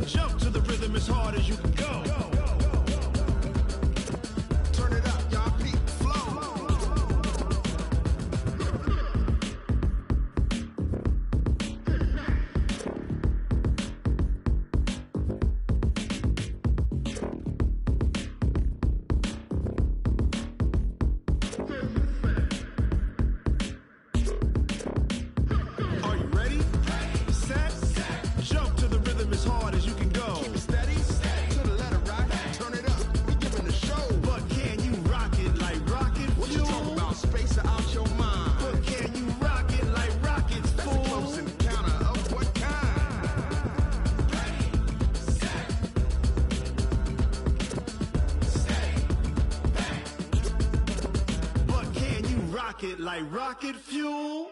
Jump to the rhythm as hard as you can go. Turn it up, y'all. Peak flow. Are you ready? Set. Jump to the rhythm as hard as you can go. Keep it steady. To the letter rock. Turn it up. We giving the show. But can you rock it like rocket fuel? What you talking about? Space out your mind. But can you rock it like rockets, fool? That's a close encounter of what kind? Ready, set, stay back. But can you rock it like rocket fuel?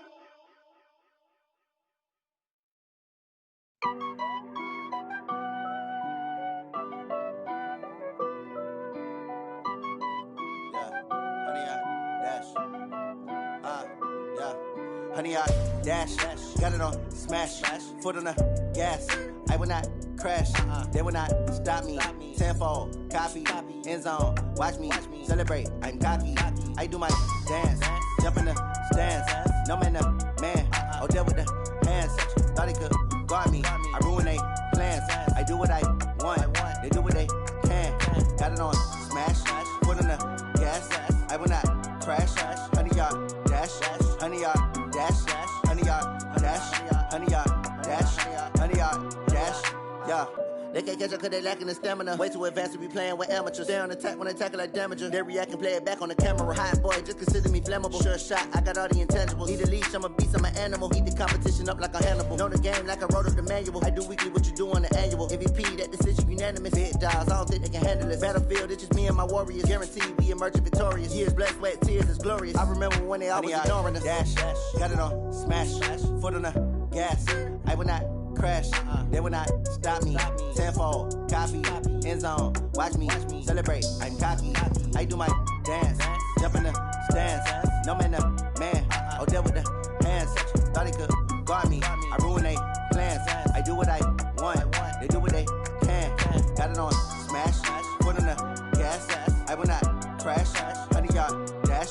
Honey, I dash, got it on smash, foot on the gas. I will not crash, they will not stop me. Tenfold, copy, end zone, watch me celebrate. I'm cocky, I do my dance, jump in the stands. No man, the man, oh, deal with the hands. Thought he could guard me, I ruin they plans. I do what I want, they do what they can. Got it on smash, foot on the gas. I will not crash, honey, y'all dash, honey, y'all dash, honey, y'all dash, honey, y'all dash, honey, y'all dash, yeah. They can't catch up cause they lacking the stamina. Way too advanced to be playing with amateurs. Stay on attack when they tackle like damager. They react and play it back on the camera. Hot boy, just consider me flammable. Sure shot, I got all the intangibles. Need a leash, I'm a beast, I'm an animal. Heat the competition up like a Hannibal. Know the game like I wrote up the manual. I do weekly what you do on the annual. MVP, that decision unanimous. Big dogs, I don't think they can handle it. Battlefield, it's just me and my warriors. Guaranteed we emerging victorious. Years, blood, sweat, tears, it's glorious. I remember when they always ignoring us. Dash, got it on smash, foot on the gas. I will not crash, they will not stop me. Tenfold, copy, end zone, watch me celebrate. I'm cocky, I do my dance, jump in the stands. No man, the man, oh, deal with the hands. Thought he could guard me, I ruin they plans. I do what I want, they do what they can. Got it on smash, foot on the gas. I will not crash, honey, y'all dash,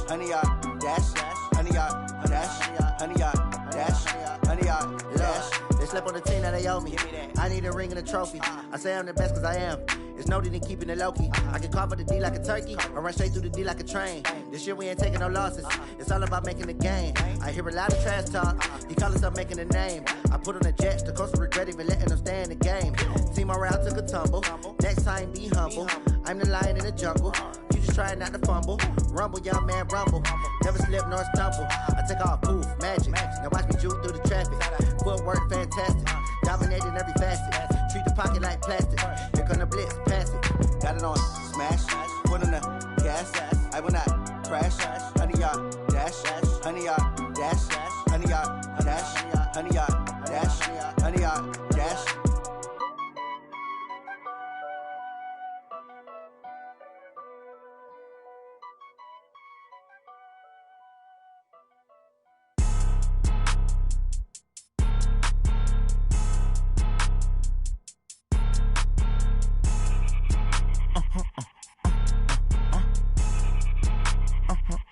honey, y'all dash, honey, y'all dash, honey, y'all dash, honey, y'all dash. They slept on the team that they owe me. I need a ring and a trophy. I say I'm the best cause I am. It's no need in keeping it low key. I can carve for the D like a turkey, or run straight through the D like a train. This year we ain't taking no losses. It's all about making the game. I hear a lot of trash talk. He call himself making a name. I put on the jets, the coach will regret even letting them stay in the game. Team morale took a tumble. Next time be humble. I'm the lion in the jungle. You just trying not to fumble. Rumble, young man, rumble. Never slip nor stumble. I take off, poof, magic. Now watch me juke through the traffic. Footwork fantastic. Dominating every facet. Treat the pocket like plastic. Here come the blitz, pass it. Got it on smash, foot on the gas. I will not crash. Honey, y'all dash, honey, y'all dash, honey, y'all dash, honey, y'all dash, honey, y'all dash.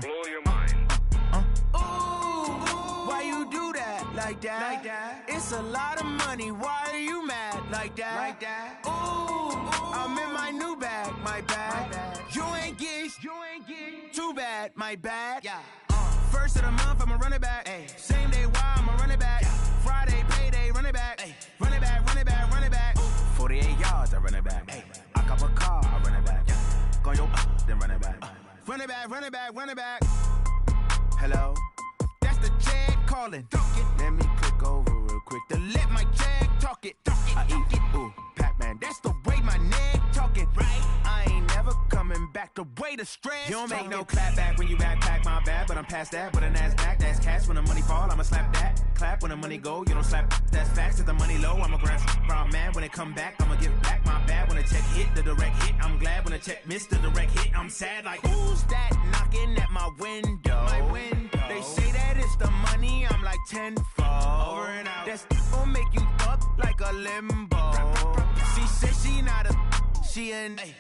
Blow your mind. Why you do that? Like that? It's a lot of money. Why are you mad? Like that? Ooh, I'm in my new bag. My bag. You ain't get. Too bad. My bad. Yeah. First of the month, I'ma run it back. Ay. Same day, why I'ma run it back. Friday, payday, run it back. Ay. Run it back, run it back, run it back. 48 yards, I run it back. Ay. I cop a car, I run it back. Go yo, then run it back. Run it back, run it back, run it back. Hello? That's the check calling. Let me click over real quick to let my check talk it. I eat it, ooh, Pac-Man. That's the way my neck talking. Right? I ain't never coming back the way the stress. You don't make no clap back when you backpack, my bad, but I'm past that. But a NASDAQ, that's cash. When the money fall, I'ma slap that. Clap when the money go, you don't slap. That's facts. If the money low, I'ma grab brown man. When it come back, I'ma give back my bad. When the check hit, the direct hit. I'm glad when the check missed the direct hit. I'm sad like, who's that knocking at my window? My window. They say that it's the money, I'm like tenfold. Over and out. That's gon' make you up like a limbo. She said she not a, she an A.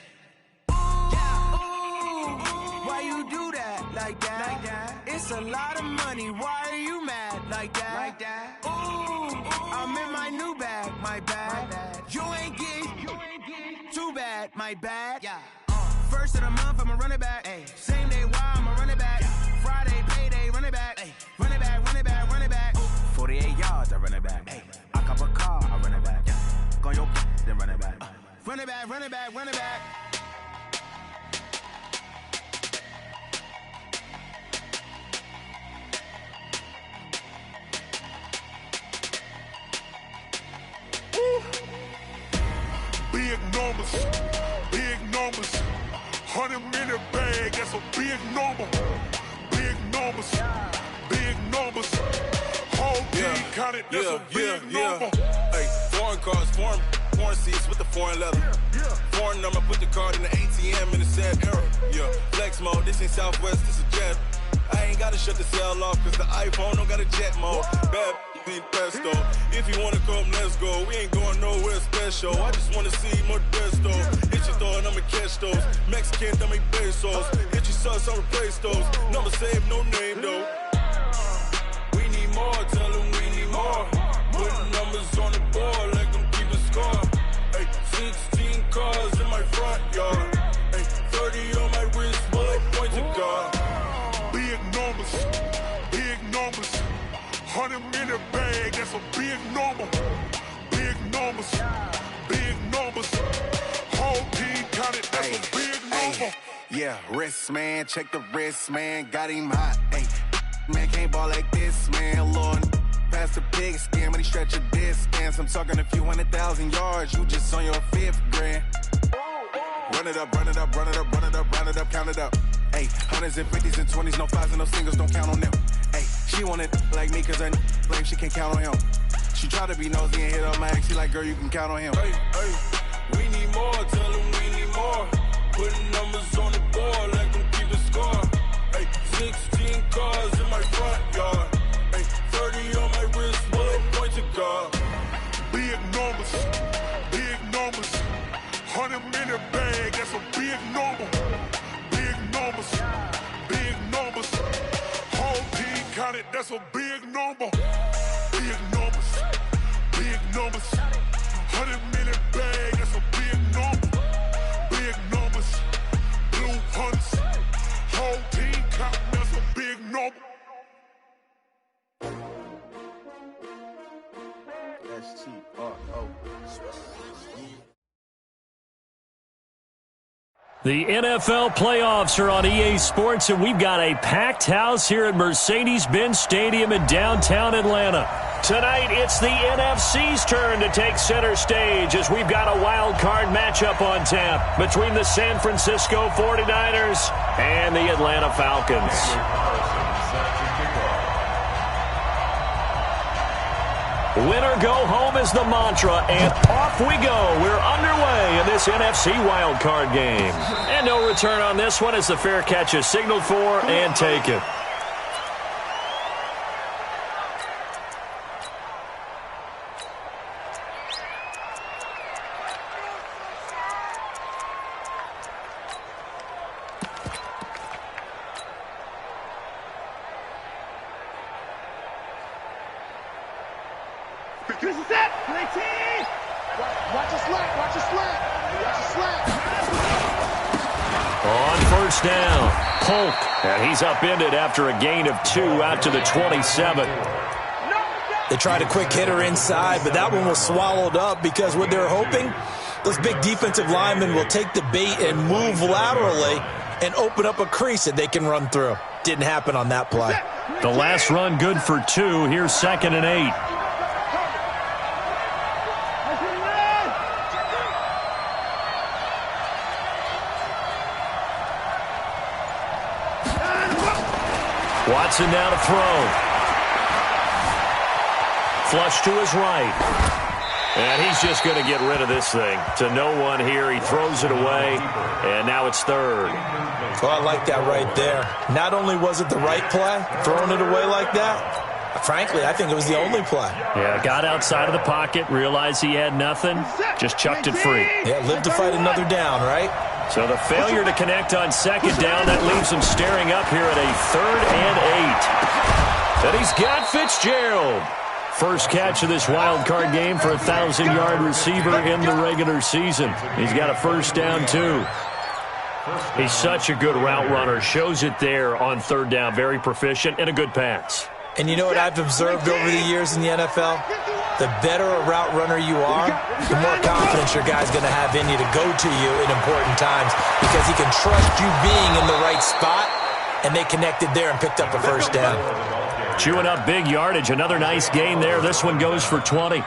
Why you do that like that? It's a lot of money. Why are you mad like that? Ooh, I'm in my new bag, my bad. You ain't get too bad, my bad. First of the month, I'ma run it back. Same day, why I'ma run it back. Friday, payday, run it back. Run it back, run it back, run it back. 48 yards, I run it back. I cop a car, I run it back. Go your then run it back. Run it back, run it back, run it back. Big numbers, big numbers. 100-minute bag, that's a big number. Big numbers, big numbers. Whole team counted, that's a big number. Hey, foreign cars, foreign seats with the foreign leather. Foreign number, put the card in the ATM in the sad era. Flex mode, this ain't Southwest, this is jet. I ain't gotta shut the cell off, cause the iPhone don't got a jet mode. Bad ain't pesto. If you wanna come, let's go. We ain't going nowhere special. I just wanna see Modesto. Hit your thought, I'ma catch those. Mexican, dame pesos. Hit your sus, I'll replace those. Number saved, no name though. We need more, tell them we need more. Putting numbers on the board like I'm keeping score. Hey, 16 cars in my front yard. Hey, 30 on my wrist, bullet point to God. Big numbers, big numbers. 100-minute bag, that's a big number. Big numbers, big numbers. Whole team counted, that's a big number. Yeah, wrist, man, check the wrist, man, got him hot. Ay, man, can't ball like this, man, Lord. Pass the pig skin, but he stretch a distance. I'm talking a few 100,000 yards, you just on your 5th grand. Run it up, run it up, run it up, run it up, run it up, count it up. Ay, 100s and 50s and 20s, no 5s and no singles, don't count on them. Ay, she want it like me, cause her blame she can't count on him. She try to be nosy and hit up my ex, she like, girl, you can count on him. Hey, we need more, tell them we need more. Putting numbers on the board like I'm keeping score. Hey, 16 cars in my front yard. Hey, 30 on my wrist, bullet point to God. Big numbers, big numbers. 100-minute bag, that's a big number. Big numbers, big numbers. Whole team counted, that's a big number. Big numbers, big numbers. 100-minute bag, that's a big number. Big numbers, blue hunts. Whole team counting, that's a big number. STRO. The NFL playoffs are on EA Sports, and we've got a packed house here at Mercedes-Benz Stadium in downtown Atlanta. Tonight, it's the NFC's turn to take center stage as we've got a wild card matchup on tap between the San Francisco 49ers and the Atlanta Falcons. Winner go home is the mantra, and off we go. We're underway in this NFC wildcard game. And no return on this one as the fair catch is signaled for and taken. This is it! Play team! Watch your slack, watch your slack! Watch your slack! On first down, Polk, and he's upended after a gain of 2 out to the 27. They tried a quick hitter inside, but that one was swallowed up because what they're hoping, those big defensive linemen will take the bait and move laterally and open up a crease that they can run through. Didn't happen on that play. The last run good for 2. Here's 2nd and 8. Watson now to throw. Flush to his right. And he's just going to get rid of this thing. To no one here. He throws it away. And now it's 3rd. Well, I like that right there. Not only was it the right play, throwing it away like that, Frankly, I think it was the only play. Yeah, got outside of the pocket, realized he had nothing, just chucked it free. Yeah, live to fight another down, right? So the failure to connect on second down, that leaves him staring up here at a 3rd and 8. And he's got Fitzgerald. First catch of this wild card game for a 1,000-yard receiver in the regular season. He's got a first down, too. He's such a good route runner. Shows it there on 3rd down. Very proficient and a good pass. And you know what I've observed over the years in the NFL? The better a route runner you are, the more confidence your guy's going to have in you to go to you in important times because he can trust you being in the right spot, and they connected there and picked up a first down. Chewing up big yardage. Another nice gain there. This one goes for 20.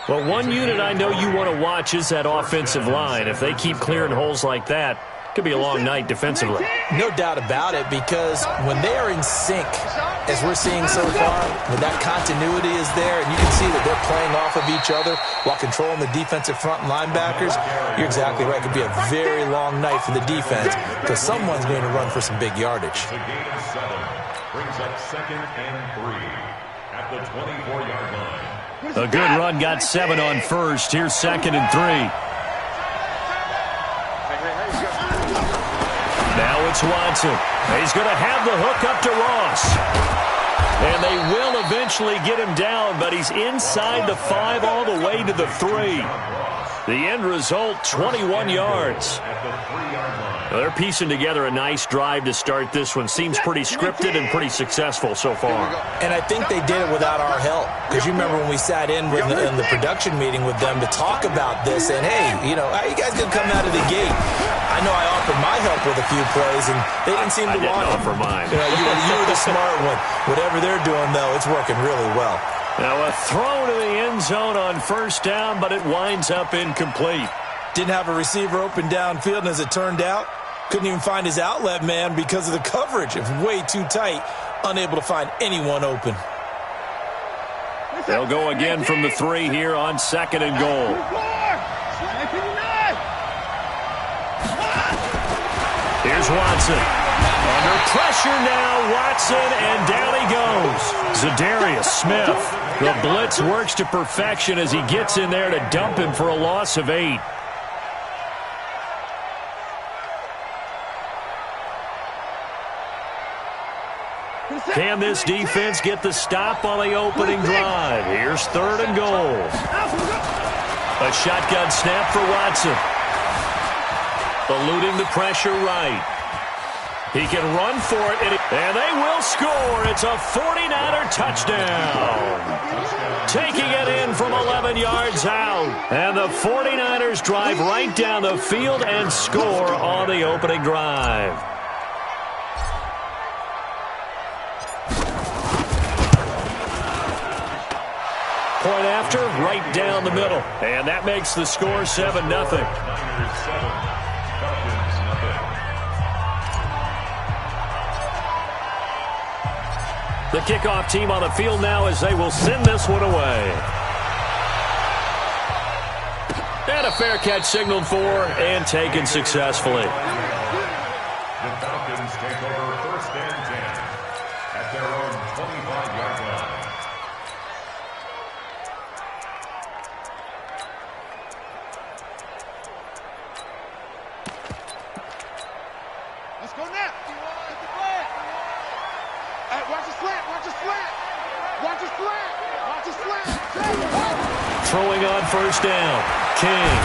Well, one unit I know you want to watch is that offensive line. If they keep clearing holes like that, it could be a long night defensively. No doubt about it, because when they are in sync, as we're seeing so far, when that continuity is there and you can see that they're playing off of each other while controlling the defensive front linebackers, you're exactly right. It could be a very long night for the defense because someone's going to run for some big yardage. The gain of 7 brings up 2nd and 3 at the 24-yard line. A good run got 7 on first. Here's 2nd and 3. Now it's Watson. He's going to have the hook up to Ross. And they will eventually get him down, but he's inside the 5 all the way to the 3. The end result, 21 yards. Well, they're piecing together a nice drive to start this one. Seems pretty scripted and pretty successful so far. And I think they did it without our help. Because you remember when we sat in the production meeting with them to talk about this, and hey, you know, how you guys going to come out of the gate? I know I offered my help with a few plays, and they didn't seem to want it. I didn't offer mine. You know, you were the smart one. Whatever they're doing, though, it's working really well. Now a throw to the end zone on first down, but it winds up incomplete. Didn't have a receiver open downfield, and as it turned out, couldn't even find his outlet man because of the coverage. It was way too tight, unable to find anyone open. They'll go again from the 3 here on 2nd and goal. Here's Watson. Under pressure now, Watson, and down he goes. Zadarius Smith. The blitz works to perfection as he gets in there to dump him for a loss of 8. Can this defense get the stop on the opening drive? Here's 3rd and goal. A shotgun snap for Watson. Eluding the pressure right. He can run for it, and they will score. It's a 49er touchdown. Taking it in from 11 yards out. And the 49ers drive right down the field and score on the opening drive. Point after, right down the middle. And that makes the score 7-0. The kickoff team on the field now as they will send this one away. And a fair catch signaled for and taken successfully. The Falcons take over 1st and 10 at their own 25-yard line. Let's go now. Hey, watch the slant. Watch the slant. Watch the slant. Watch the slant. Throwing on first down. King.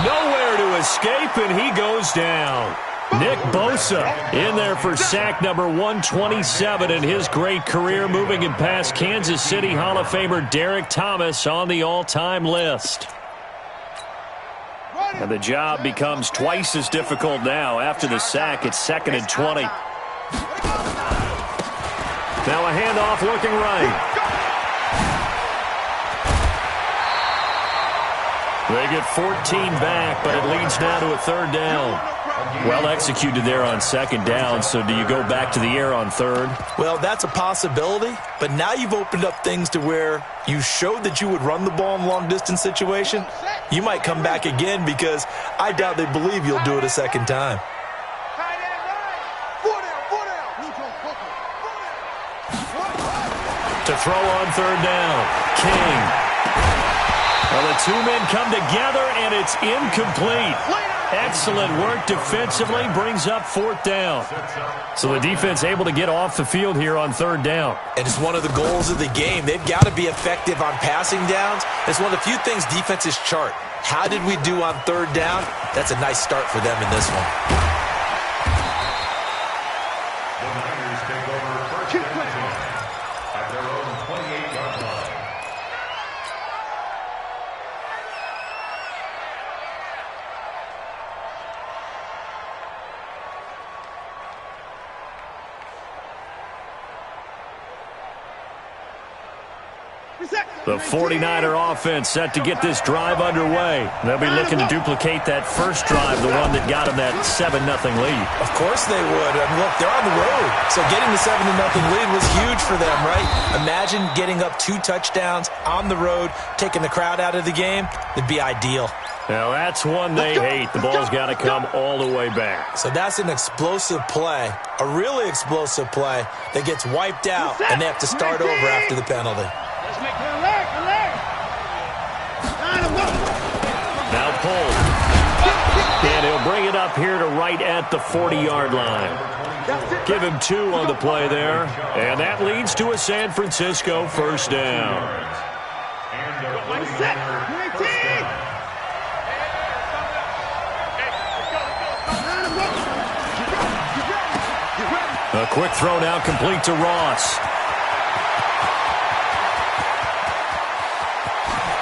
Nowhere to escape, and he goes down. Nick Bosa in there for sack number 127 in his great career, moving him past Kansas City Hall of Famer Derek Thomas on the all-time list. And the job becomes twice as difficult now. After the sack, it's 2nd and 20. Now a handoff looking right. They get 14 back, but it leads now to a 3rd down. Well executed there on 2nd down, so do you go back to the air on 3rd? Well, that's a possibility, but now you've opened up things to where you showed that you would run the ball in long-distance situation. You might come back again because I doubt they believe you'll do it a 2nd time. To throw on third down. King. Well, the two men come together, and it's incomplete. Excellent work defensively, brings up fourth down. So the defense able to get off the field here on third down. And it's one of the goals of the game. They've got to be effective on passing downs. It's one of the few things defenses chart. How did we do on third down? That's a nice start for them in this one. The Niners take over first and 10 at their own 28-yard line. The 49er offense set to get this drive underway. They'll be looking to duplicate that first drive, the one that got them that 7-0 lead. Of course they would. I mean, look, they're on the road. So getting the 7-0 lead was huge for them, right? Imagine getting up 2 touchdowns on the road, taking the crowd out of the game. It'd be ideal. Now, that's one they hate. The ball's got to come all the way back. So that's an explosive play, a really explosive play that gets wiped out, and they have to start over after the penalty. Now pulled. And he'll bring it up here to right at the 40-yard line. Give him 2 on the play there. And that leads to a San Francisco first down. A quick throw now complete to Ross.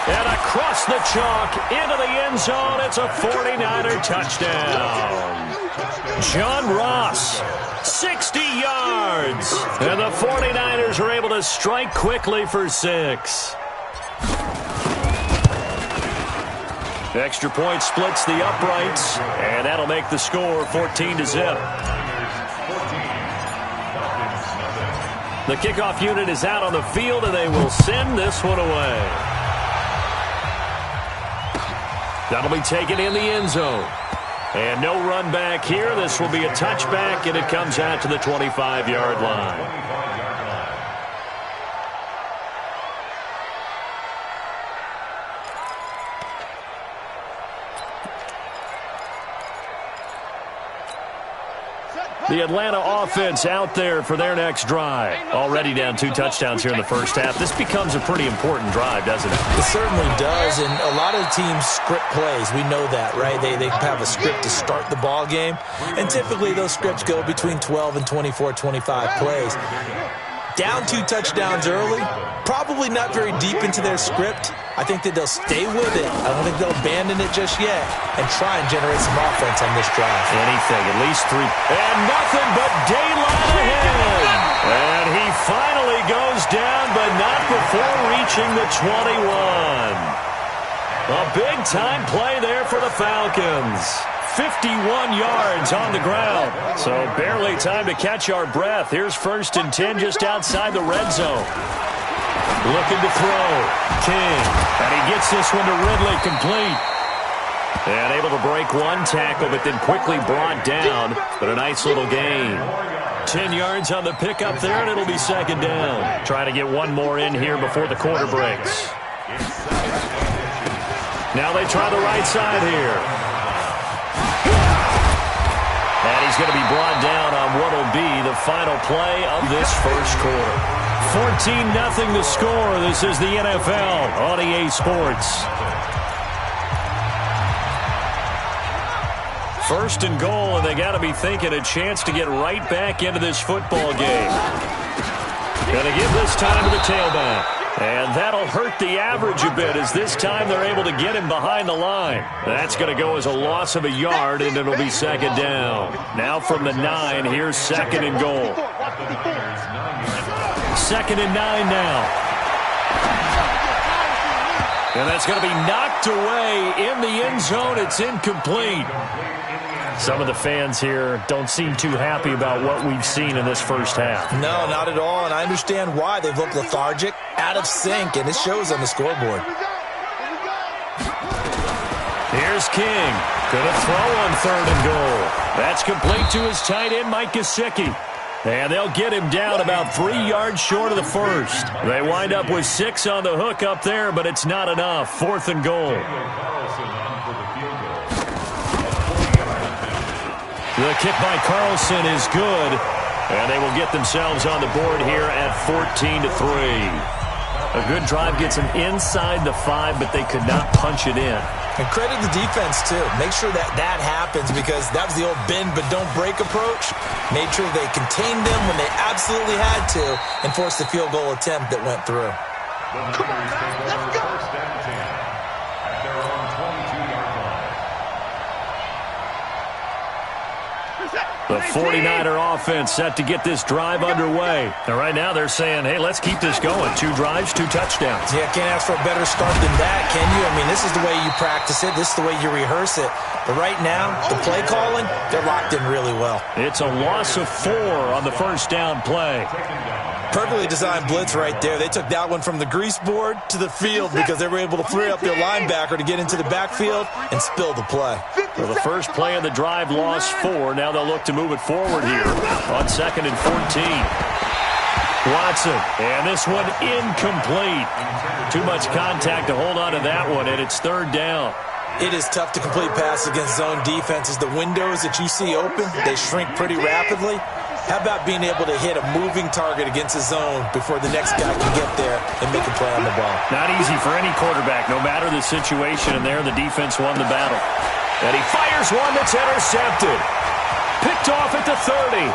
And across the chalk into the end zone. It's a 49er touchdown. John Ross, 60 yards. And the 49ers are able to strike quickly for 6. Extra point splits the uprights, and that'll make the score 14-0. The kickoff unit is out on the field, and they will send this one away. That'll be taken in the end zone. And no run back here. This will be a touchback, and it comes out to the 25-yard line. The Atlanta offense out there for their next drive. Already down 2 touchdowns here in the first half. This becomes a pretty important drive, doesn't it? It certainly does, and a lot of teams script plays. We know that, right? They have a script to start the ball game, and typically those scripts go between 12 and 24, 25 plays. Down 2 touchdowns early, probably not very deep into their script. I think that they'll stay with it. I don't think they'll abandon it just yet and try and generate some offense on this drive. Anything, at least 3. And nothing but daylight ahead. And he finally goes down, but not before reaching the 21. A big-time play there for the Falcons. 51 yards on the ground. So barely time to catch our breath. Here's 1st and 10 just outside the red zone. Looking to throw. King. And he gets this one to Ridley complete. And able to break 1 tackle, but then quickly brought down. But a nice little gain. 10 yards on the pickup there, and it'll be 2nd down. Trying to get 1 more in here before the quarter breaks. Now they try the right side here. And he's going to be brought down on what will be the final play of this first quarter. 14-0 the score. This is the NFL on EA Sports. 1st and goal, and they got to be thinking a chance to get right back into this football game. Going to give this time to the tailback. And that'll hurt the average a bit as this time they're able to get him behind the line. That's going to go as a loss of a yard, and it'll be 2nd down. Now from the 9, here's 2nd and goal. 2nd and 9 now. And that's going to be knocked away in the end zone. It's incomplete. Some of the fans here don't seem too happy about what we've seen in this first half. No, not at all, and I understand why. They've looked lethargic, out of sync, and it shows on the scoreboard. Here's King. Going to throw on 3rd and goal. That's complete to his tight end, Mike Gesicki. And they'll get him down about 3 yards short of the first. They wind up with 6 on the hook up there, but it's not enough. 4th and goal. The kick by Carlson is good, and they will get themselves on the board here at 14-3. A good drive gets them inside the 5, but they could not punch it in. And credit the defense, too. Make sure that happens, because that was the old bend but don't break approach. Made sure they contained them when they absolutely had to and forced the field goal attempt that went through. Come on, let's go. First and 10 at their own 22-yard line. The 49er offense set to get this drive underway. And right now they're saying, hey, let's keep this going. 2 drives, 2 touchdowns. Yeah, can't ask for a better start than that, can you? I mean, this is the way you practice it. This is the way you rehearse it. But right now, the play calling, they're locked in really well. It's a loss of 4 on the first down play. Perfectly designed blitz right there. They took that one from the grease board to the field because they were able to free up their linebacker to get into the backfield and spill the play. So the first play of the drive lost 4. Now they'll look to move it forward here on 2nd and 14. Watson, and this one incomplete. Too much contact to hold on to that one, and it's 3rd down. It is tough to complete passes against zone defenses. The windows that you see open, they shrink pretty rapidly. How about being able to hit a moving target against a zone before the next guy can get there and make a play on the ball? Not easy for any quarterback, no matter the situation, and there the defense won the battle. And he fires one that's intercepted. Picked off at the 30.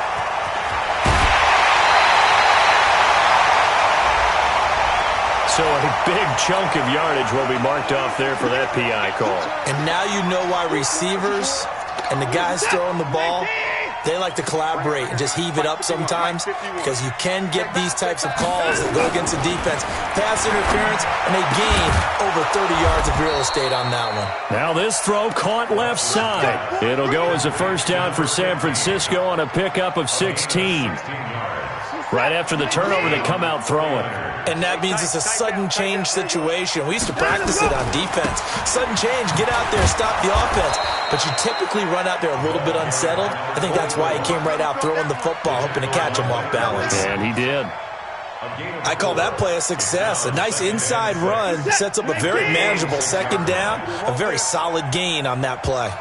So a big chunk of yardage will be marked off there for that PI call. And now you know why receivers and the guys throwing the ball, they like to collaborate and just heave it up sometimes, because you can get these types of calls that go against the defense. Pass interference, and they gain over 30 yards of real estate on that one. Now this throw caught left side. It'll go as a first down for San Francisco on a pickup of 16. Right after the turnover, they come out throwing. And that means it's a sudden change situation. We used to practice it on defense. Sudden change, get out there, stop the offense. But you typically run out there a little bit unsettled. I think that's why he came right out throwing the football, hoping to catch him off balance. And he did. I call that play a success. A nice inside run sets up a very manageable 2nd down. A very solid gain on that play.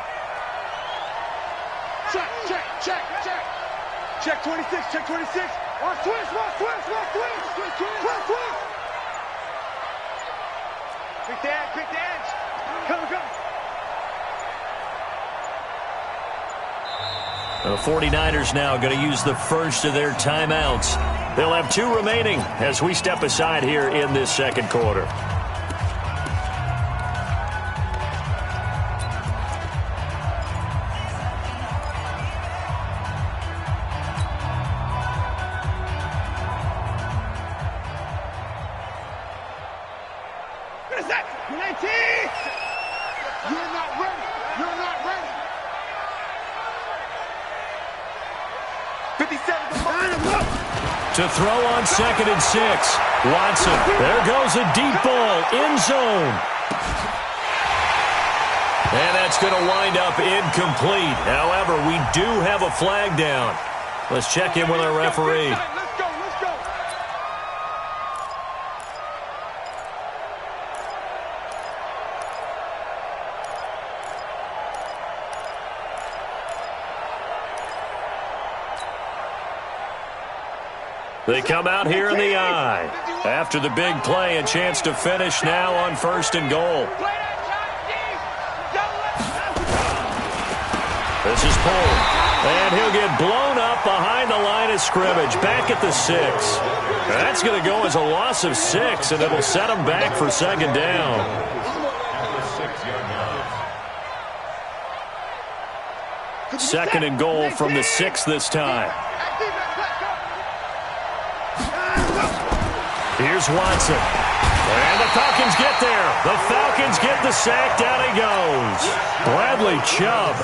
Check, check, check, check. Check 26, check 26. Watch twist, watch twist, watch twist. Twist, twist, twist, twist. Pick the edge, pick the edge. Come, come. The 49ers now going to use the first of their timeouts. They'll have 2 remaining as we step aside here in this 2nd quarter. What is that? 19! You're not ready. You're not ready. 57 To throw on 2nd and 6. Watson. There goes a deep ball. End zone. And that's going to wind up incomplete. However, we do have a flag down. Let's check in with our referee. Let's go, let's go. They come out here in the eye. After the big play, a chance to finish now on 1st and goal. This is pulled. And he'll get blown up behind the line of scrimmage. Back at the 6. That's going to go as a loss of 6, and it'll set him back for 2nd down. Second and goal from the 6 this time. Here's Watson. And the Falcons get there. The Falcons get the sack. Down he goes. Bradley Chubb.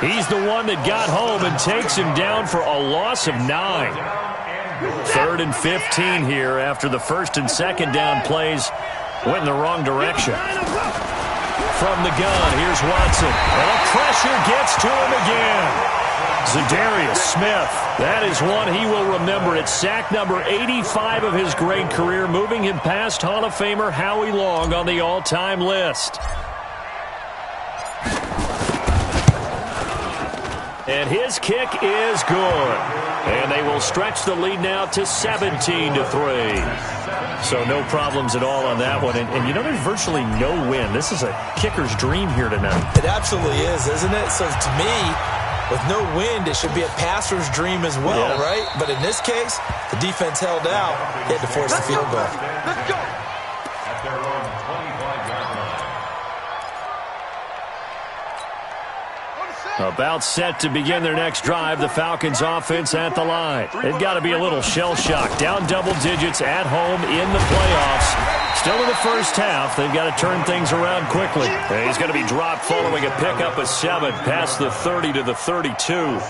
He's the one that got home and takes him down for a loss of 9. 3rd and 15 here after the 1st and 2nd down plays went in the wrong direction. From the gun, here's Watson. And the pressure gets to him again. Za'Darius Smith. That is one he will remember. It's sack number 85 of his great career, moving him past Hall of Famer Howie Long on the all-time list. And his kick is good. And they will stretch the lead now to 17-3. So no problems at all on that one. And you know, there's virtually no wind. This is a kicker's dream here tonight. It absolutely is, isn't it? So to me, with no wind, it should be a passer's dream as well, right? But in this case, the defense held out. He had to force the field goal. Let's go. At their own 25-yard line. About set to begin their next drive, the Falcons offense at the line. They've got to be a little shell-shocked. Down double digits at home in the playoffs. Still in the first half. They've got to turn things around quickly. And he's going to be dropped following a pickup of 7 past the 30 to the 32.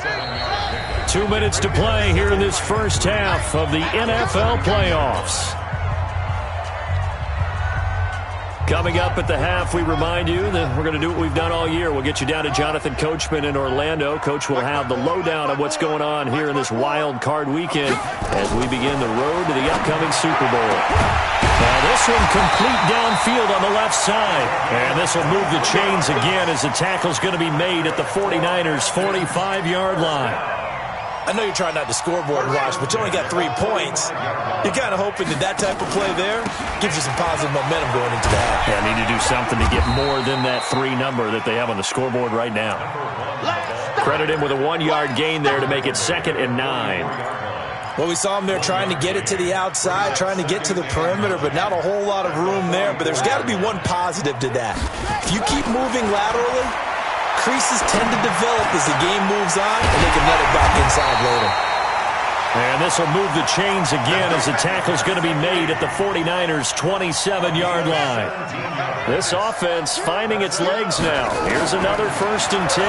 2 minutes to play here in this first half of the NFL playoffs. Coming up at the half, we remind you that we're going to do what we've done all year. We'll get you down to Jonathan Coachman in Orlando. Coach will have the lowdown of what's going on here in this wild card weekend as we begin the road to the upcoming Super Bowl. Now this one complete downfield on the left side. And this will move the chains again as the tackle's going to be made at the 49ers' 45-yard line. I know you're trying not to scoreboard watch, but you only got 3 points. You're kind of hoping that type of play there gives you some positive momentum going into the half. Yeah, need to do something to get more than that 3 number that they have on the scoreboard right now. Credit him with a 1-yard gain there to make it 2nd and 9. Well, we saw him there trying to get it to the outside, trying to get to the perimeter, but not a whole lot of room there. But there's got to be one positive to that. If you keep moving laterally, creases tend to develop as the game moves on, and they can let it back inside later. And this will move the chains again as the tackle's going to be made at the 49ers' 27-yard line. This offense finding its legs now. Here's another 1st and 10.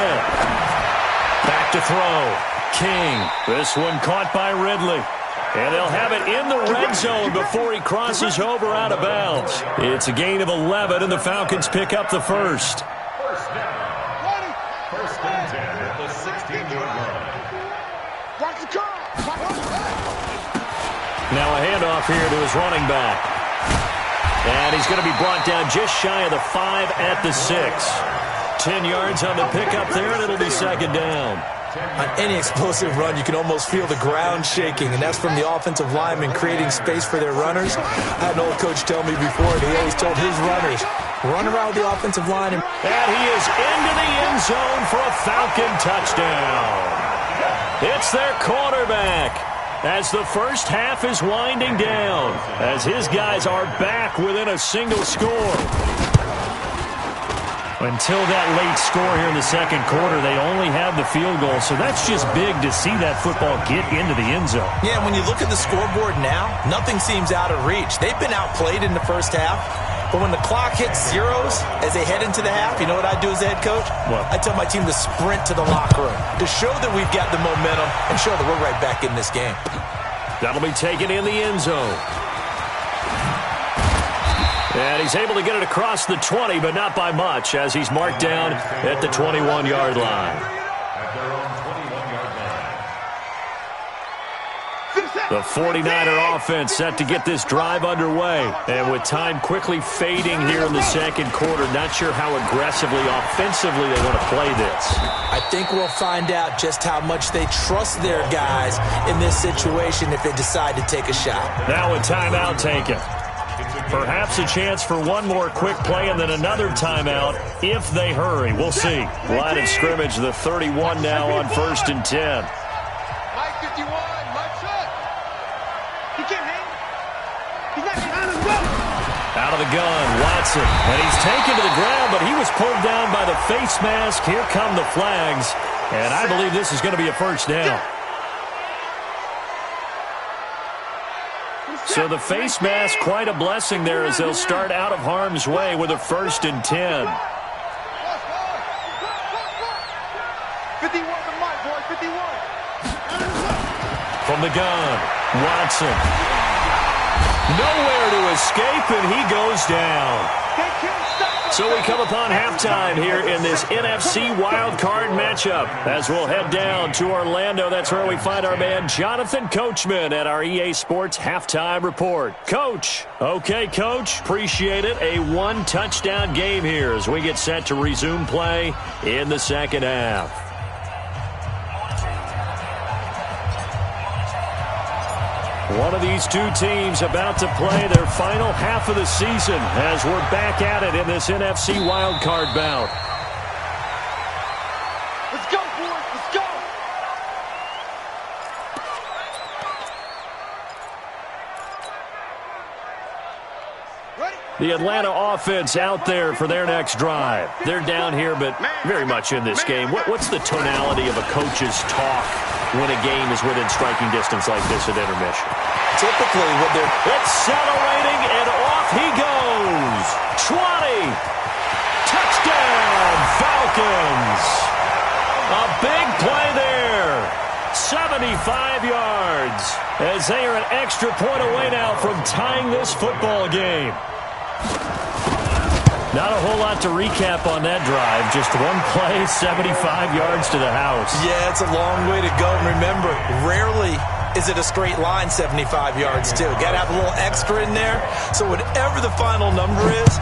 Back to throw. King. This one caught by Ridley. And they'll have it in the red zone before he crosses over out of bounds. It's a gain of 11, and the Falcons pick up the first. First down. 1st and 10 at the 16-yard line. Now a handoff here to his running back. And he's going to be brought down just shy of the 5 at the 6. 10 yards on the pickup there, and it'll be 2nd down. On any explosive run, you can almost feel the ground shaking, and that's from the offensive linemen creating space for their runners. I had an old coach tell me before, and he always told his runners, run around the offensive line. And he is into the end zone for a Falcon touchdown. It's their quarterback as the first half is winding down, as his guys are back within a single score. Until that late score here in the second quarter, they only have the field goal, so that's just big to see that football get into the end zone. Yeah, when you look at the scoreboard now, nothing seems out of reach. They've been outplayed in the first half, but when the clock hits zeros as they head into the half, you know what I do as the head coach? What? I tell my team to sprint to the locker room to show that we've got the momentum and show that we're right back in this game. That'll be taken in the end zone. And he's able to get it across the 20, but not by much, as he's marked down at the 21-yard line. At their own 21-yard line. The 49er offense set to get this drive underway. And with time quickly fading here in the second quarter, not sure how aggressively, offensively they want to play this. I think we'll find out just how much they trust their guys in this situation if they decide to take a shot. Now a timeout taken. Perhaps a chance for one more quick play and then another timeout if they hurry. We'll see. Line of scrimmage, the 31 now on 1st and 10. Mike 51, Mike set. He can't hang. He's not behind him. Go. Out of the gun, Watson. And he's taken to the ground, but he was pulled down by the face mask. Here come the flags. And I believe this is going to be a first down. So the face mask, quite a blessing there as they'll start out of harm's way with a 1st and 10. 51 to Mike, boy, 51. From the gun, Watson. Nowhere to escape, and he goes down. So we come upon halftime here in this NFC wildcard matchup. As we'll head down to Orlando, that's where we find our man Jonathan Coachman at our EA Sports Halftime Report. Coach. Okay, Coach. Appreciate it. A one-touchdown game here as we get set to resume play in the second half. One of these two teams about to play their final half of the season as we're back at it in this NFC wildcard bout. Let's go, boys. Let's go. The Atlanta offense out there for their next drive. They're down here, but very much in this game. What's the tonality of a coach's talk when a game is within striking distance like this at intermission? Typically, what they're accelerating, and off he goes. 20. Touchdown, Falcons. A big play there. 75 yards as they are an extra point away now from tying this football game. Not a whole lot to recap on that drive. Just one play, 75 yards to the house. Yeah, it's a long way to go. Remember, rarely is it a straight line 75 yards, too. Got to have a little extra in there. So whatever the final number is,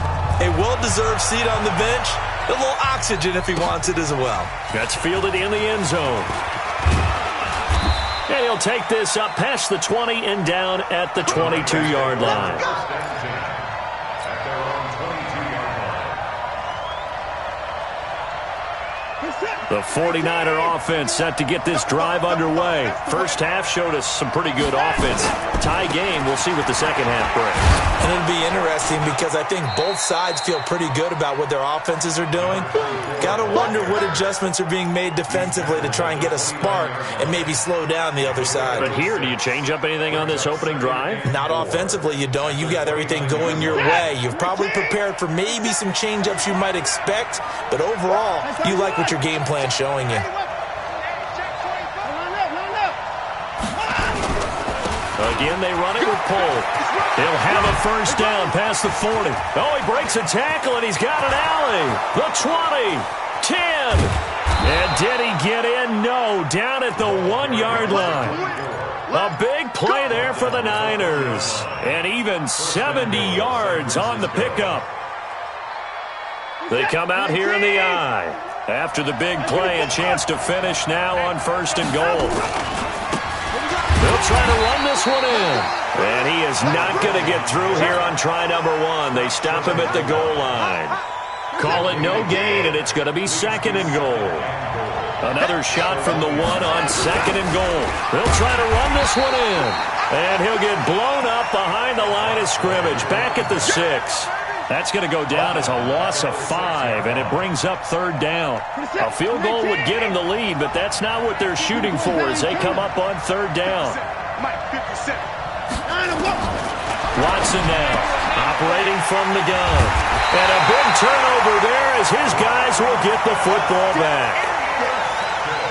a well-deserved seat on the bench, a little oxygen if he wants it as well. That's fielded in the end zone. And he'll take this up past the 20 and down at the 22-yard line. The 49er offense set to get this drive underway. First half showed us some pretty good offense. Tie game. We'll see what the second half brings. And it'll be interesting because I think both sides feel pretty good about what their offenses are doing. Got to wonder what adjustments are being made defensively to try and get a spark and maybe slow down the other side. But here, do you change up anything on this opening drive? Not offensively, you don't. You've got everything going your way. You've probably prepared for maybe some change-ups you might expect, but overall, you like what your game plan showing you. Again, they run it with Cole. He'll have a first down past the 40. Oh, he breaks a tackle, and he's got an alley. The 20, 10. And did he get in? No, down at the 1-yard line. A big play there for the Niners. And even 70 yards on the pickup. They come out here in the eye. After the big play, a chance to finish now on 1st and goal. They'll try to run this one in. And he is not going to get through here on try number 1. They stop him at the goal line. Call it no gain, and it's going to be 2nd and goal. Another shot from the 1 on 2nd and goal. They'll try to run this one in. And he'll get blown up behind the line of scrimmage. Back at the 6. That's going to go down as a loss of 5, and it brings up 3rd down. A field goal would get him the lead, but that's not what they're shooting for as they come up on 3rd down. Watson now, operating from the gun. And a big turnover there as his guys will get the football back.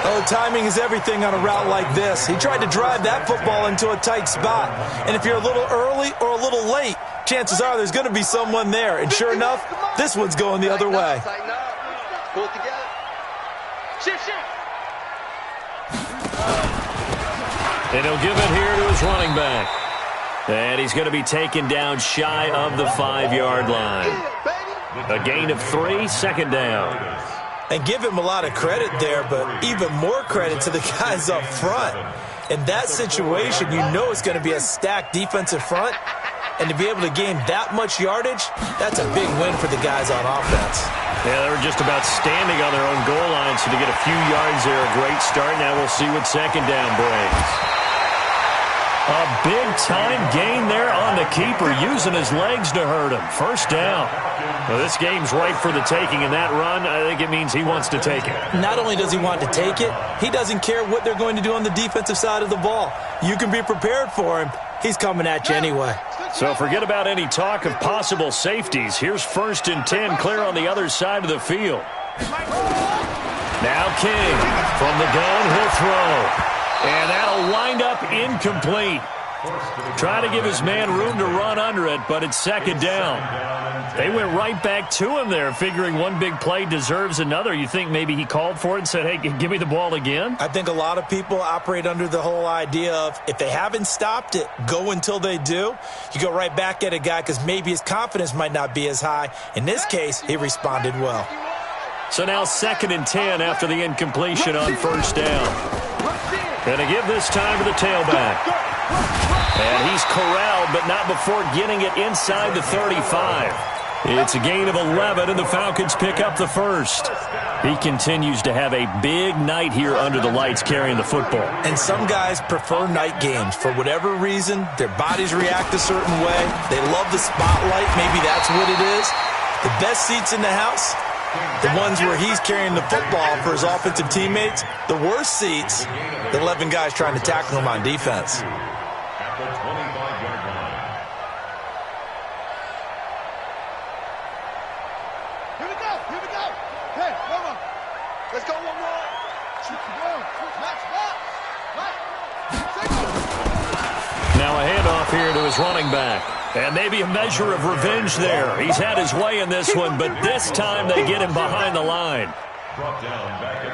Oh, timing is everything on a route like this. He tried to drive that football into a tight spot. And if you're a little early or a little late, chances are there's going to be someone there. And sure enough, this one's going the other way. Pull it together. Shift. And he'll give it here to his running back. And he's going to be taken down shy of the 5-yard line. A gain of 3, 2nd down. And give him a lot of credit there, but even more credit to the guys up front. In that situation, you know it's going to be a stacked defensive front. And to be able to gain that much yardage, that's a big win for the guys on offense. Yeah, they were just about standing on their own goal line, so to get a few yards there, a great start. Now we'll see what 2nd down brings. A big-time gain there on the keeper, using his legs to hurt him. 1st down. Well, this game's ripe for the taking, and that run, I think it means he wants to take it. Not only does he want to take it, he doesn't care what they're going to do on the defensive side of the ball. You can be prepared for him. He's coming at you anyway. So forget about any talk of possible safeties. Here's 1st and 10, clear on the other side of the field. Now King from the gun, he'll throw. And that'll wind up incomplete. Try to give his man room to run under it, but it's second down. They went right back to him there, figuring one big play deserves another. You think maybe he called for it and said, hey, give me the ball again? I think a lot of people operate under the whole idea of if they haven't stopped it, go until they do. You go right back at a guy because maybe his confidence might not be as high. In this case, he responded well. So now 2nd and 10 after the incompletion on first down. Gonna give this time to the tailback. And he's corralled, but not before getting it inside the 35. It's a gain of 11, and the Falcons pick up the first. He continues to have a big night here under the lights carrying the football. And some guys prefer night games. For whatever reason, their bodies react a certain way. They love the spotlight. Maybe that's what it is. The best seats in the house, the ones where he's carrying the football for his offensive teammates. The worst seats, the 11 guys trying to tackle him on defense. At the 25-yard line. Here we go. Hey, come on. Let's go one more. Now a handoff here to his running back. And maybe a measure of revenge there. He's had his way in this one, but this time they get him behind the line.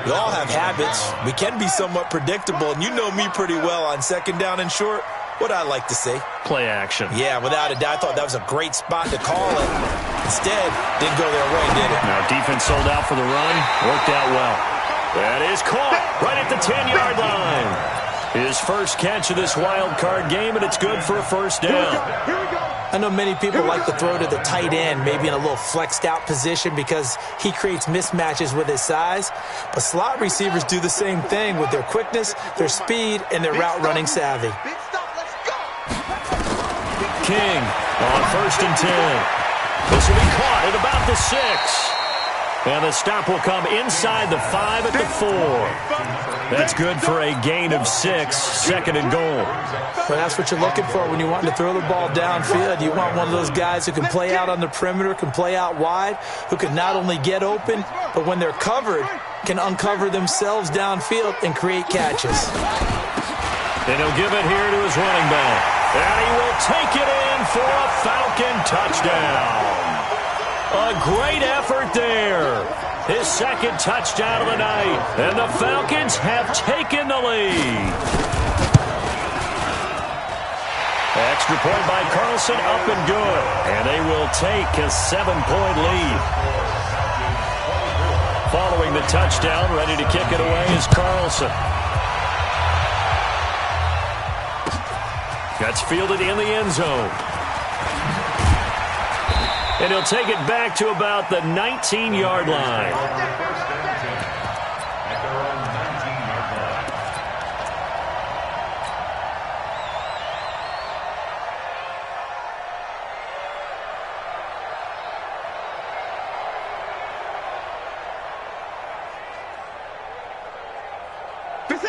We all have habits. We can be somewhat predictable, and you know me pretty well on second down and short. What I like to say? Play action. Yeah, without a doubt. I thought that was a great spot to call it. Instead, didn't go their way, did it? Now defense sold out for the run. Worked out well. That is caught right at the 10-yard line. His first catch of this wild card game, and it's good for a first down. I know many people like to throw to the tight end, maybe in a little flexed out position because he creates mismatches with his size. But slot receivers do the same thing with their quickness, their speed, and their route running savvy. King on 1st and 10. This will be caught at about the 6. And the stop will come inside the 5 at the 4. That's good for a gain of 6, 2nd and goal. Well, that's what you're looking for when you want to throw the ball downfield. You want one of those guys who can play out on the perimeter, can play out wide, who can not only get open, but when they're covered, can uncover themselves downfield and create catches. And he'll give it here to his running back. And he will take it in for a Falcon touchdown. A great effort there. His 2nd touchdown of the night. And the Falcons have taken the lead. Extra point by Carlson, up and good. And they will take a 7-point lead. Following the touchdown, ready to kick it away is Carlson. That's fielded in the end zone. And he'll take it back to about the 19-yard line.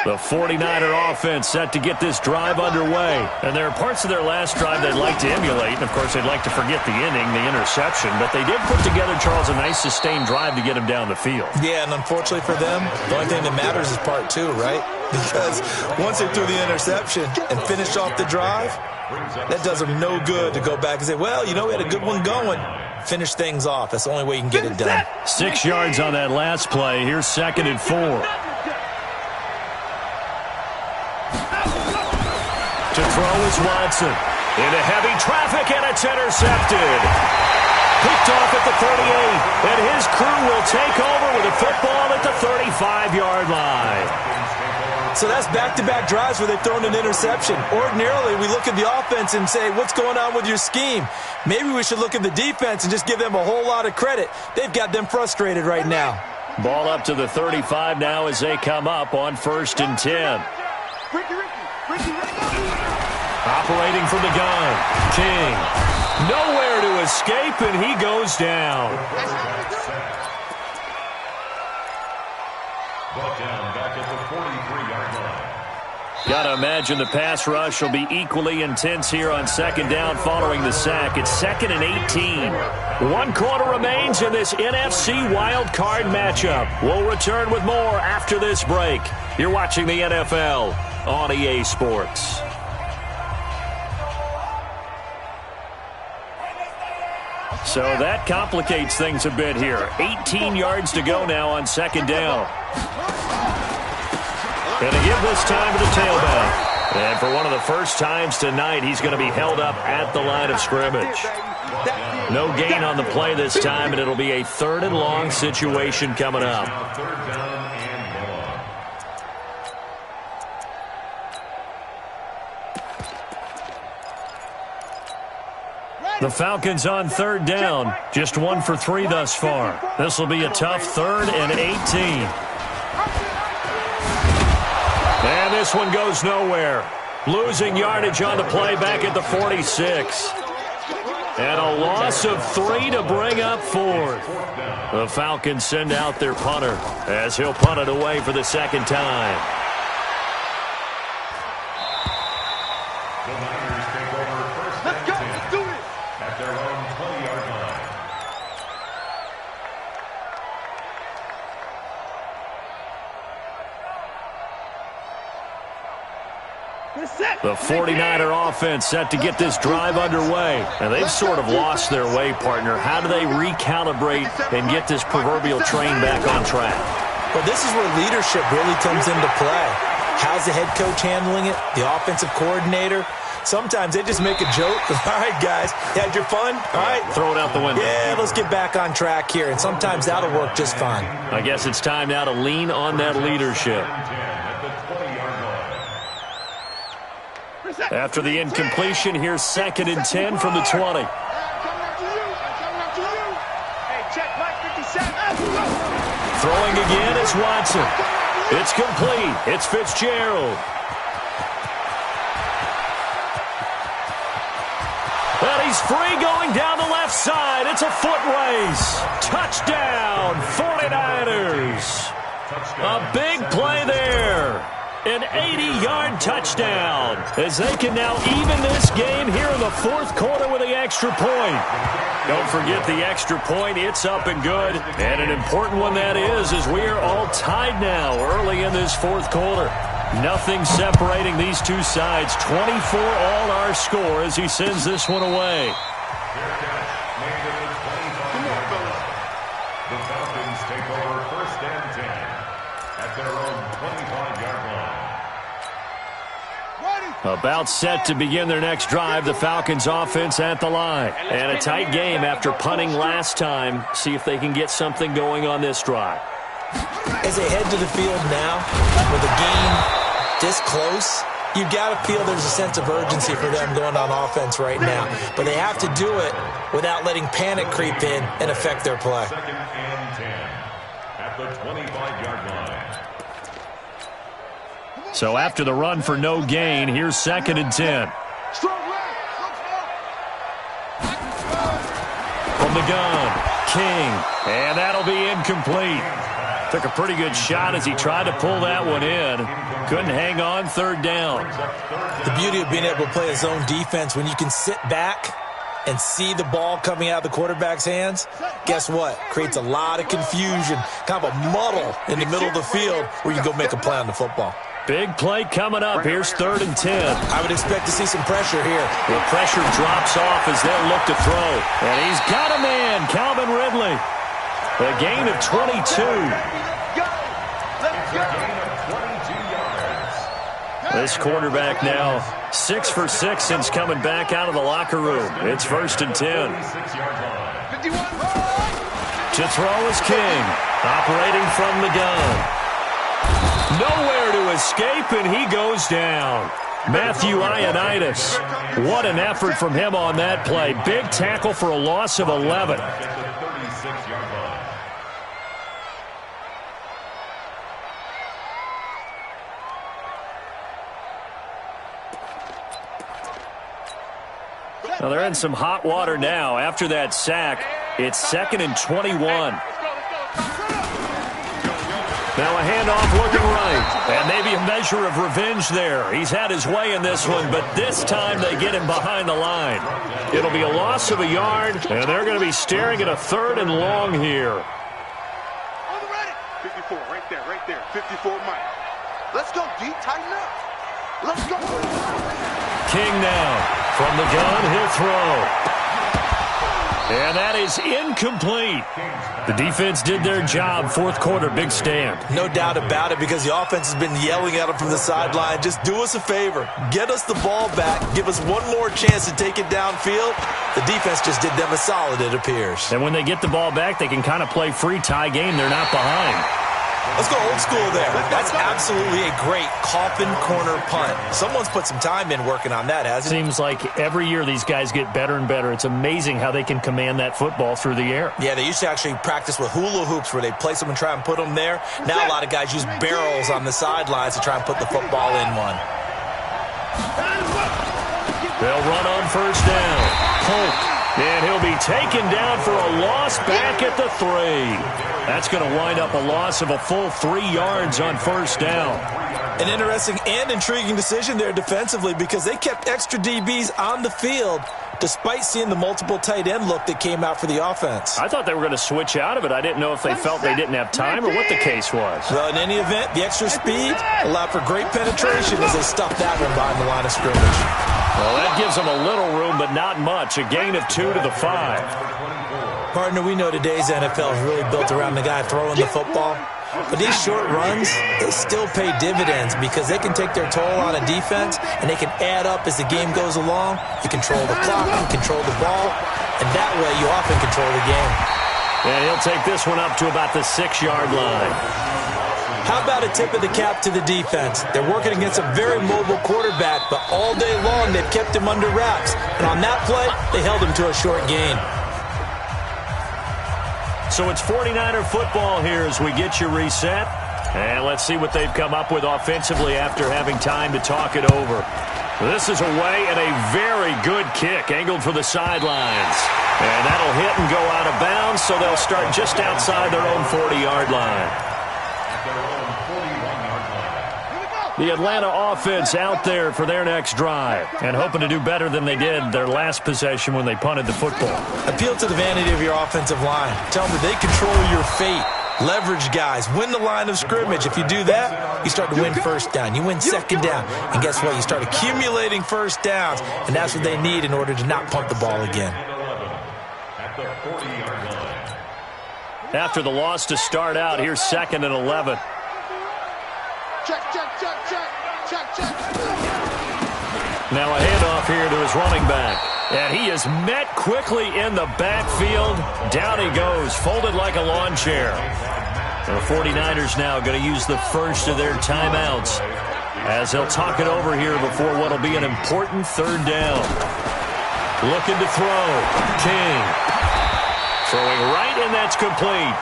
The 49er offense set to get this drive underway. And there are parts of their last drive they'd like to emulate. And, of course, they'd like to forget the inning, the interception. But they did put together, Charles, a nice sustained drive to get him down the field. Yeah, and unfortunately for them, the only thing that matters is part 2, right? Because once they threw the interception and finished off the drive, that does them no good to go back and say, well, you know, we had a good one going. Finish things off. That's the only way you can get it done. 6 yards on that last play. Here's 2nd and 4. To throw is Watson. Into heavy traffic, and it's intercepted. Picked off at the 38, and his crew will take over with a football at the 35-yard line. So that's back-to-back drives where they've thrown an interception. Ordinarily, we look at the offense and say, what's going on with your scheme? Maybe we should look at the defense and just give them a whole lot of credit. They've got them frustrated right now. Ball up to the 35 now as they come up on 1st and 10. Operating from the gun, King. Nowhere to escape, and he goes down. Brought down back at the 43-yard line. Got to imagine the pass rush will be equally intense here on 2nd down following the sack. It's 2nd and 18. 1 quarter remains in this NFC wild card matchup. We'll return with more after this break. You're watching the NFL on EA Sports. So that complicates things a bit here. 18 yards to go now on second down. Going to give this time to the tailback. And for one of the first times tonight, he's going to be held up at the line of scrimmage. No gain on the play this time, and it'll be a 3rd and long situation coming up. The Falcons on 3rd down. Just 1 for 3 thus far. This will be a tough 3rd and 18. And this one goes nowhere. Losing yardage on the play back at the 46. And a loss of 3 to bring up 4th. The Falcons send out their punter as he'll punt it away for the 2nd time. The Niners take over 1st and 10 at their own 20-yard line. The 49er offense set to get this drive underway. And they've sort of lost their way, partner. How do they recalibrate and get this proverbial train back on track? Well, this is where leadership really comes into play. How's the head coach handling it? The offensive coordinator? Sometimes they just make a joke. All right, guys, you had your fun? All right. Throw it out the window. Yeah, let's get back on track here. And sometimes that'll work just fine. I guess it's time now to lean on that leadership. After the incompletion, here's 2nd and 10 from the 20. Throwing again is Watson. It's complete. It's Fitzgerald. And he's free going down the left side. It's a foot race. Touchdown, 49ers. A big play there. An 80-yard touchdown as they can now even this game here in the 4th quarter with the extra point. Don't forget the extra point. It's up and good. And an important one that is, as we are all tied now early in this 4th quarter. Nothing separating these two sides. 24 all our score as he sends this one away. The Falcons take over 1st and 10 at their own 25-yard line. About set to begin their next drive, the Falcons offense at the line. And a tight game after punting last time. See if they can get something going on this drive. As they head to the field now, with a game this close, you've got to feel there's a sense of urgency for them going on offense right now. But they have to do it without letting panic creep in and affect their play. 2nd and 10 at the 25-yard line. So after the run for no gain, here's 2nd and 10. From the gun, King, and that'll be incomplete. Took a pretty good shot as he tried to pull that one in. Couldn't hang on, 3rd down. The beauty of being able to play a zone defense when you can sit back and see the ball coming out of the quarterback's hands, guess what? Creates a lot of confusion, kind of a muddle in the middle of the field where you go make a play on the football. Big play coming up. Here's 3rd and 10. I would expect to see some pressure here. The pressure drops off as they'll look to throw. And he's got a man, Calvin Ridley. A gain of 22. This quarterback now 6 for 6 since coming back out of the locker room. It's 1st and 10. To throw is King, operating from the gun. Nowhere to escape, and he goes down. Matthew Ioannidis. What an effort from him on that play. Big tackle for a loss of 11. Now they're in some hot water now. After that sack, it's 2nd and 21. Now a handoff looking right. And maybe a measure of revenge there. He's had his way in this one, but this time they get him behind the line. It'll be a loss of a yard, and they're going to be staring at a 3rd and long here. 54, right there. 54, Mike. Let's go, D. Tighten up. Let's go. King now. From the gun, he'll throw. And that is incomplete. The defense did their job. Fourth quarter, big stand. No doubt about it, because the offense has been yelling at them from the sideline. Just do us a favor. Get us the ball back. Give us one more chance to take it downfield. The defense just did them a solid, it appears. And when they get the ball back, they can kind of play free tie game. They're not behind. Let's go old school there. That's absolutely a great coffin corner punt. Someone's put some time in working on that, hasn't he? Seems like every year these guys get better and better. It's amazing how they can command that football through the air. Yeah, they used to actually practice with hula hoops where they place them and try and put them there. Now a lot of guys use barrels on the sidelines to try and put the football in one. They'll run on first down. Polk. And he'll be taken down for a loss back at the 3. That's going to wind up a loss of a full 3 yards on first down. An interesting and intriguing decision there defensively, because they kept extra DBs on the field despite seeing the multiple tight end look that came out for the offense. I thought they were going to switch out of it. I didn't know if they felt they didn't have time or what the case was. Well, in any event, the extra speed allowed for great penetration as they stuffed that one behind the line of scrimmage. Well, that gives them a little room, but not much. A gain of 2 to the 5. Partner, we know today's NFL is really built around the guy throwing the football. But these short runs, they still pay dividends because they can take their toll on a defense, and they can add up as the game goes along. You control the clock, you control the ball, and that way you often control the game. And he'll take this one up to about the 6-yard line. How about a tip of the cap to the defense? They're working against a very mobile quarterback, but all day long they've kept him under wraps. And on that play, they held him to a short gain. So it's 49er football here as we get you reset. And let's see what they've come up with offensively after having time to talk it over. This is away and a very good kick angled for the sidelines. And that'll hit and go out of bounds, so they'll start just outside their own 40-yard line. The Atlanta offense out there for their next drive and hoping to do better than they did their last possession when they punted the football. Appeal to the vanity of your offensive line. Tell them that they control your fate. Leverage guys. Win the line of scrimmage. If you do that, you start to win first down. You win second down. And guess what? You start accumulating first downs. And that's what they need in order to not punt the ball again. After the loss to start out, here's 2nd and 11. Now a handoff here to his running back. And he is met quickly in the backfield. Down he goes, folded like a lawn chair. And the 49ers now going to use the first of their timeouts as they'll talk it over here before what will be an important 3rd down. Looking to throw. King. Throwing right, and that's complete.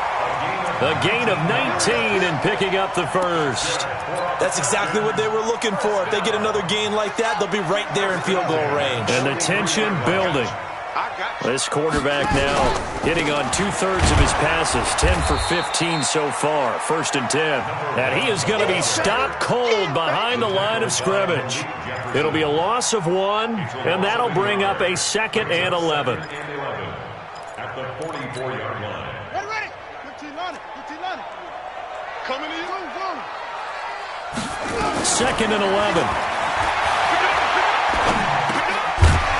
A gain of 19 and picking up the first. That's exactly what they were looking for. If they get another gain like that, they'll be right there in field goal range. And the tension building. This quarterback now hitting on 2/3 of his passes, 10 for 15 so far, 1st and 10. And he is going to be stopped cold behind the line of scrimmage. It'll be a loss of 1, and that'll bring up a 2nd and 11. At the 44-yard line. Ready. 15 on it. Coming in. 2nd and 11.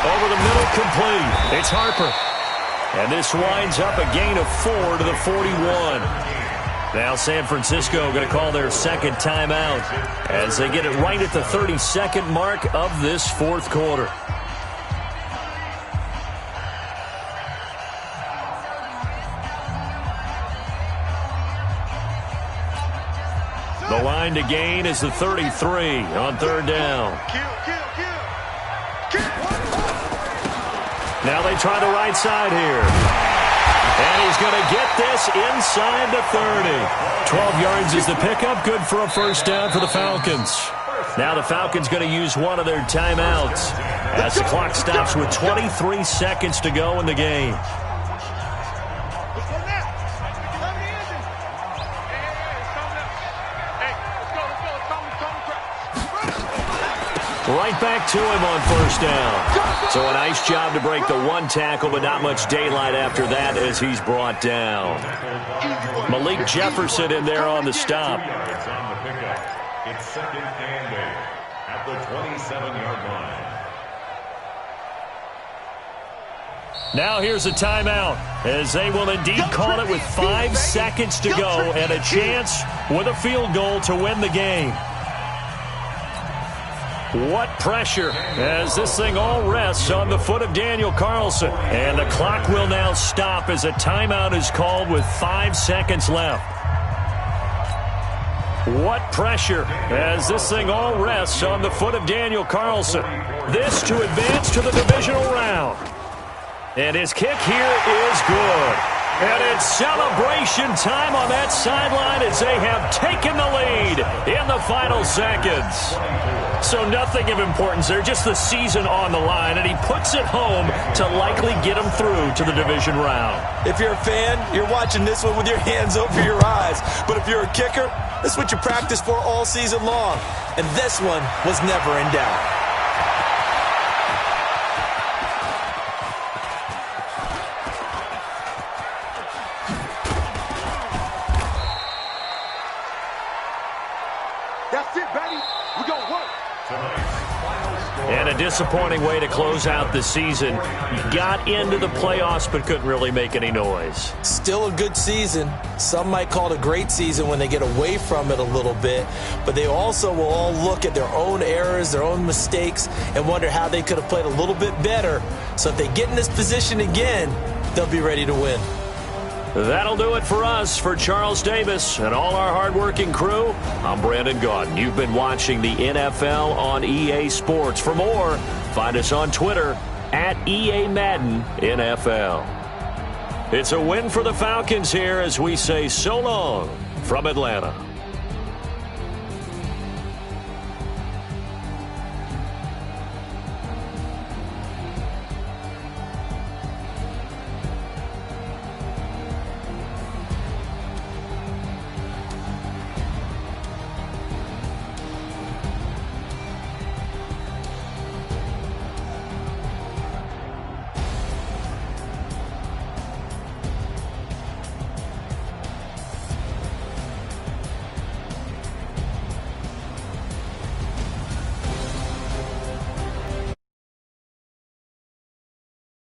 Over the middle, complete. It's Harper. And this winds up a gain of 4 to the 41. Now San Francisco going to call their 2nd timeout as they get it right at the 32nd mark of this 4th quarter. The line to gain is the 33 on 3rd down. Now they try the right side here. And he's going to get this inside the 30. 12 yards is the pickup. Good for a 1st down for the Falcons. Now the Falcons going to use one of their timeouts as the clock stops with 23 seconds to go in the game. Right back to him on 1st down. So a nice job to break the 1 tackle, but not much daylight after that as he's brought down. Malik Jefferson in there on the stop. It's 2nd and 8 at the 27-yard line. Now here's a timeout, as they will indeed call it with 5 seconds to go and a chance with a field goal to win the game. What pressure, as this thing all rests on the foot of Daniel Carlson. And the clock will now stop as a timeout is called with 5 seconds left. What pressure, as this thing all rests on the foot of Daniel Carlson. This to advance to the divisional round. And his kick here is good. And it's celebration time on that sideline as they have taken the lead in the final seconds. So nothing of importance there, just the season on the line, and he puts it home to likely get them through to the division round. If you're a fan, you're watching this one with your hands over your eyes. But if you're a kicker, this is what you practice for all season long. And this one was never in doubt. That's it, baby. We're going to work. And a disappointing way to close out the season. You got into the playoffs but couldn't really make any noise. Still a good season. Some might call it a great season when they get away from it a little bit. But they also will all look at their own errors, their own mistakes, and wonder how they could have played a little bit better. So if they get in this position again, they'll be ready to win. That'll do it for us. For Charles Davis and all our hardworking crew, I'm Brandon Gaudin. You've been watching the NFL on EA Sports. For more, find us on Twitter at EA Madden NFL. It's a win for the Falcons here as we say so long from Atlanta.